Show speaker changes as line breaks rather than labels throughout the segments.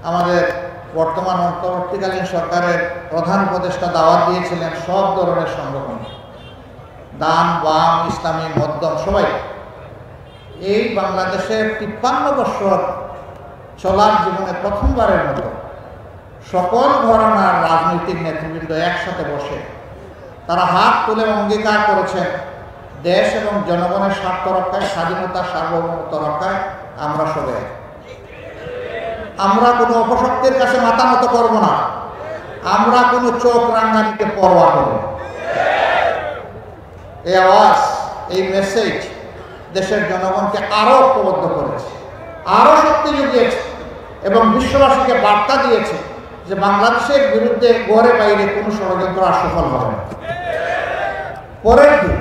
আমাদের বর্তমান অন্তর্বর্তীকালীন সরকারের প্রধান উপদেষ্টা দাওয়াত দিয়েছিলেন সব ধরনের সংগঠন, দান বাম ইসলামী মধ্যম সবাই। এই বাংলাদেশের 53 বছর চলার জীবনে প্রথমবারের মতো সকল ঘরানার রাজনৈতিক নেতৃবৃন্দ একসাথে বসে তারা হাত তুলে অঙ্গীকার করেছেন দেশ এবং জনগণের স্বার্থ রক্ষায়, স্বাধীনতা সার্বভৌমত্ব রক্ষায় আমরা সবাই। আমরা কোনো অপশক্তির কাছে মাথা নত করব না, আমরা কোনো চোখ রাঙানিকে পরোয়া করব না। এই আওয়াজ, এই মেসেজ দেশের জনগণকে আরো ঐক্যবদ্ধ করেছে, আরো শক্তি জুগিয়েছে এবং বিশ্ববাসীকে বার্তা দিয়েছে যে বাংলাদেশের বিরুদ্ধে ঘরে বাইরে কোনো ষড়যন্ত্র আর সফল হবে না। পরের দিন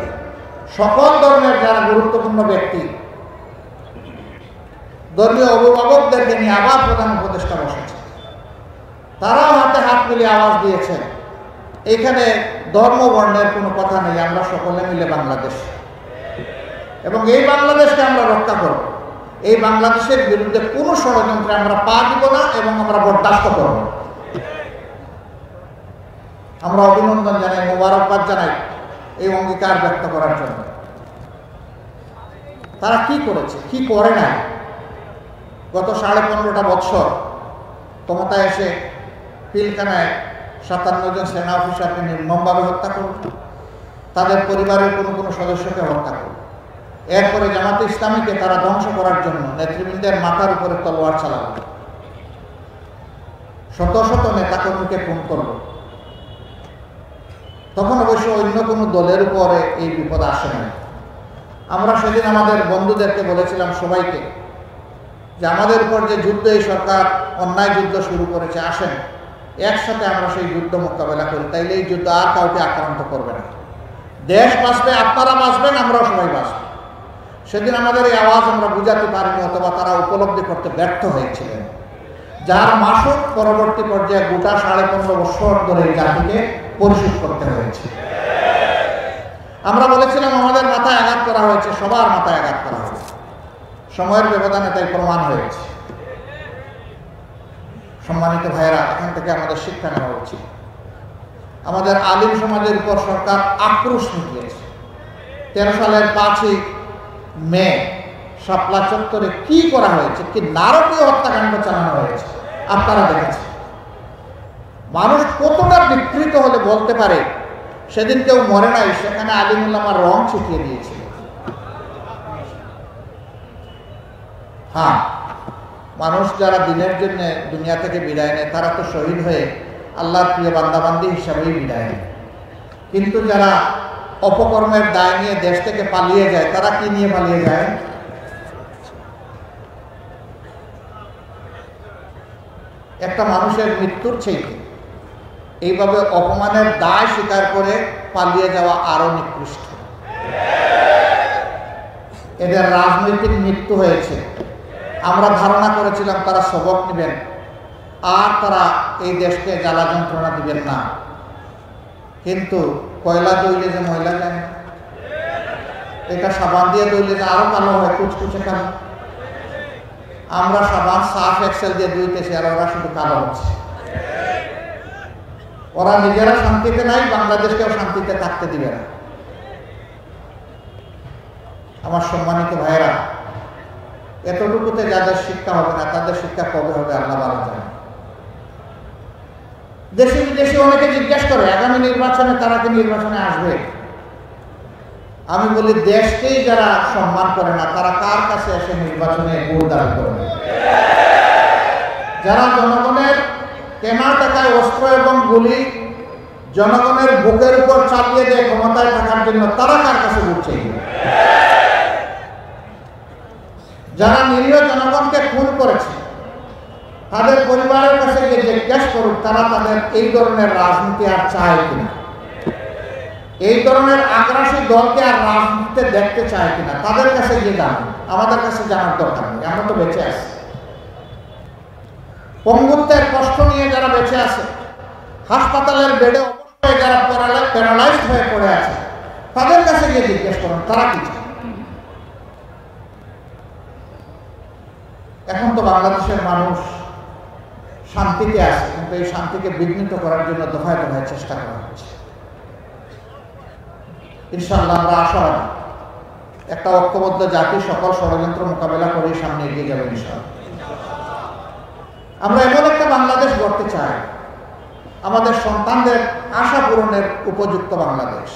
সকল ধর্মের যারা গুরুত্বপূর্ণ ব্যক্তি, ধর্মীয় অভিভাবকদেরকে নিয়ে আবার প্রধান উপদেষ্টা বসেছে। তারাও হাতে হাত মিলিয়ে আওয়াজ দিয়েছেন এখানে ধর্ম বর্ণের কোনো কথা নেই, আমরা সকলে মিলে বাংলাদেশ এবং এই বাংলাদেশকে আমরা রক্ষা করব। এই বাংলাদেশের বিরুদ্ধে কোনো ষড়যন্ত্রে আমরা পা দিব না এবং আমরা বরদাস্ত করব। আমরা অভিনন্দন জানাই, মোবারকবাদ জানাই এই অঙ্গীকার ব্যক্ত করার জন্য। তারা কি করেছে, কি করে না? গত 15.5 বছর ক্ষমতায় এসে পিলখানায় 57 জন সেনা অফিসারকে নির্মমভাবে হত্যা করল, তাদের পরিবারের কোনো সদস্যকে হত্যা করল। এরপরে জামাতে ইসলামীকে তারা ধ্বংস করার জন্য নেতৃবৃন্দের মাথার উপরে তলোয়ার চালাল, শত শত নেতাকর্মীকে খুন করল। তখন অবশ্য অন্য কোনো দলের উপরে এই বিপদ আসে না। আমরা সেদিন আমাদের বন্ধুদেরকে বলেছিলাম সবাইকে যে আমাদের উপর যে যুদ্ধ এই সরকার অন্যায় যুদ্ধ শুরু করেছে, আসেন একসাথে আমরা সেই যুদ্ধ মোকাবেলা করি, তাইলে এই যুদ্ধ আর কাউকে আক্রান্ত করবে না। দেশ বাঁচবে, আপনারা বাঁচবেন, আমরাও সবাই বাঁচব। সেদিন আমাদের এই আওয়াজ আমরা বুঝাতে পারিনি, অথবা তারা উপলব্ধি করতে ব্যর্থ হয়েছিলেন, যার মাসুক পরবর্তী পর্যায়ে গোটা 15.5 বছর ধরে এই জাতিকে পরিশোধ করতে হয়েছে। আমরা বলেছিলাম আমাদের মাথায় আঘাত করা হয়েছে, সবার মাথায় আঘাত করা হয়েছে, সময়ের ব্যবধানে তাই প্রমাণ হয়েছে। সম্মানিত ভাইয়েরা, এখান থেকে আমাদের শিক্ষা নেওয়া উচিত। আমাদের আলিম সমাজের উপর সরকার আক্রোশ নিয়েছে। 13 সালের 5ই মে শাপলা চত্বরে কি করা হয়েছে, কি নারকীয় হত্যাকাণ্ড চালানো হয়েছে আপনারা দেখেছেন। মানুষ কতটা বিকৃত হলে বলতে পারে সেদিন কেউ মরে নাই, সেখানে আলিমুল আমার রং ছিটিয়ে দিয়েছিল। হ্যাঁ, মানুষ যারা দিনের জন্য দুনিয়া থেকে বিদায় নেয় তারা তো শহীদ হয়ে আল্লাহর প্রিয় বান্দাবান্দি হিসাবেই বিদায় নেয়, কিন্তু যারা অপকর্মের দায় নিয়ে দেশ থেকে পালিয়ে যায় তারা কি নিয়ে পালিয়ে যায়? একটা মানুষের মৃত্যুর চাইতে এইভাবে অপমানের দায় স্বীকার করে পালিয়ে যাওয়া আরো নিকৃষ্ট। এদের রাজনৈতিক মৃত্যু হয়েছে। আমরা ধারণা করেছিলাম তারা সবক নেবেন আর তারা এই দেশকে জ্বালা যন্ত্রণা দিবেন না, কিন্তু কয়লা দইলে যে ময়লা যায় না, এটা সাবান দিয়ে দইলে যে আরো কালো হয়, কুচকুচে কালো। আমরা সাবান সার্ফ এক্সেল দিয়ে ধুইতেছি আর ওরা শুধু কালো হচ্ছে। ওরা নিজেরা শান্তিতে নাই, বাংলাদেশকেও শান্তিতে থাকতে দিবে না। আমার সম্মানিত ভাইয়েরা, এতটুকুতে যাদের শিক্ষা হবে না তাদের শিক্ষা কবে হবে আল্লাহ ভালো জানেন। দেশে বিদেশে অনেকে জিজ্ঞাসা করে আগামী নির্বাচনে তারা কি নির্বাচনে আসবে। আমি বলি দেশকেই যারা সম্মান করে না তারা কার কাছে এসে নির্বাচনে ভোট দাবি করবে? যারা জনগণের কেনা টাকায় অস্ত্র এবং গুলি জনগণের বুকের উপর চাপিয়ে দেয় ক্ষমতায় থাকার জন্য, তারা কার কাছে ভোট চাইবে? যারা নিরীহ জনগণকে খুন করেছে তাদের পরিবারের কাছে গিয়ে জিজ্ঞাসা করুক তারা তাদের এই ধরনের রাজনীতি আর চায় কিনা, এই ধরনের আগ্রাসী দলকে আর রাজনীতিতে দেখতে চায় কিনা। তাদের কাছে গিয়ে জানুন, আমাদের কাছে জানার দরকার নেই, আমরা তো বেঁচে আছি। পঙ্গুত্বের কষ্ট নিয়ে যারা বেঁচে আছে, হাসপাতালের বেডে অবশ্যই যারা প্যারালাইজড হয়ে পড়ে আছে, তাদের কাছে গিয়ে জিজ্ঞেস করুন তারা কি চায়। এখন তো বাংলাদেশের মানুষ শান্তিতে আছে, কিন্তু এই শান্তিকে বিঘ্নিত করার জন্য দফায় দফায় চেষ্টা করা হচ্ছে। ইনশাআল্লাহ আমরা আশাবাদী একটা ঐক্যবদ্ধ জাতি সকল ষড়যন্ত্র মোকাবেলা করে সামনে এগিয়ে যাবে ইনশাআল্লাহ। আমরা এমন একটা বাংলাদেশ গড়তে চাই, আমাদের সন্তানদের আশা পূরণের উপযুক্ত বাংলাদেশ।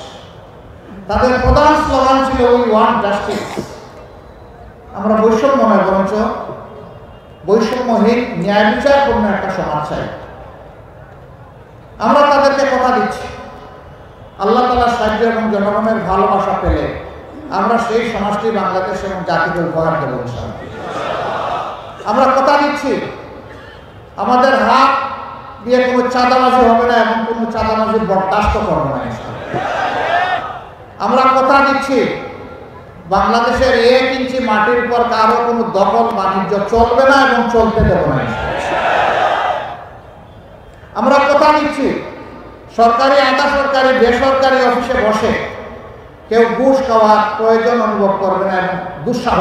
তাদের প্রধান স্লোগান ছিল উই ওয়ান্ট জাস্টিস। আমরা বৈষম্য নয়, বরঞ্চ বৈষম্যহীন ন্যায় বিচারপূর্ণ একটা সমাজ চাই। আমরা তাদেরকে কথা দিচ্ছি, আল্লাহ তাআলার সাহায্য এবং জনগণের ভালোবাসা পেলে আমরা সেই সমাজটি বাংলাদেশ এবং জাতিকে উপহার দেব ইনশাআল্লাহ। আমরা কথা দিচ্ছি, আমাদের হাত দিয়ে কোনো চাঁদাবাজি হবে না এবং কোনো চাঁদাবাজি বরদাস্ত করবো না ইনশাআল্লাহ। আমরা কথা দিচ্ছি, বাংলাদেশের 1 ইঞ্চি মাটির উপর কারো কোনো দখল বাণিজ্য চলবে না এবং চলতে দেব না ইনশাআল্লাহ। আমরা কথা দিচ্ছি, সরকারি আধা সরকারি বেসরকারি অফিসে বসে কেউ ঘুষ খাওয়ার প্রয়োজন অনুভব করবে না এবং দুঃসাহস